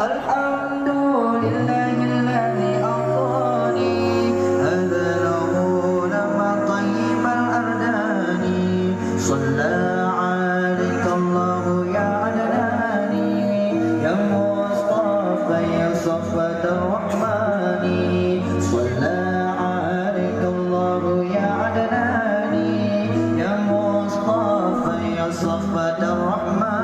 Alhamdulillahilladzi a'tani hadza lahu lama tayyibal ardani shalla 'alaika Allahu ya adnani ya mustafa ya safatar rahmani shalla 'alaika Allahu ya adnani ya mustafa ya safatar rahmani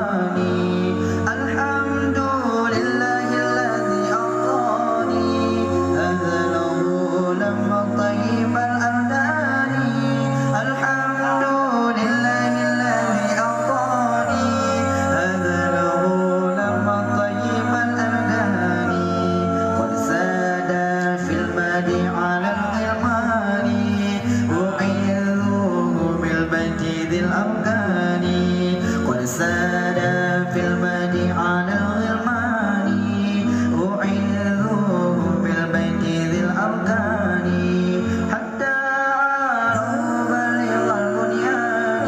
في المدي على الغلمان أعيذه بالبيت ذي الأركان حتى أعرف بلغ البنيان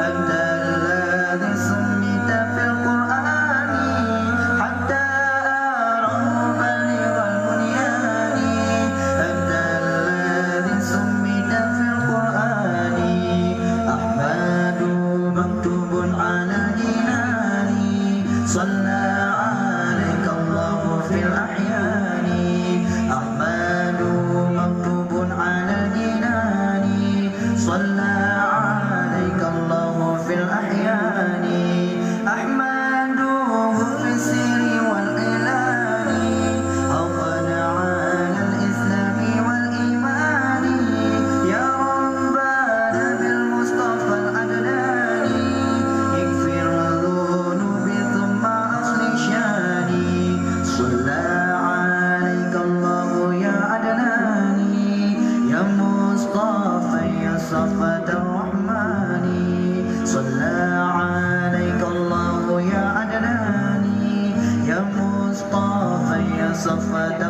أنت الذي سميت في القرآن حتى أعرف بلغ البنيان أنت الذي سميت في القرآن أحمد مكتوب على صلى عليك الله في الأحيان أحمد مكتوب على الجنان صلى عليك الله في الأحيان أحمده في السر والإعلان أوقد على الإسلام والإيمان يا ربنا بالمصطفى العدنان اغفر ذنوبي صلى عليك الله يا عدناني يا مصطفى يا صفة الرحمن صلى عليك الله يا عدناني يا مصطفى يا صفة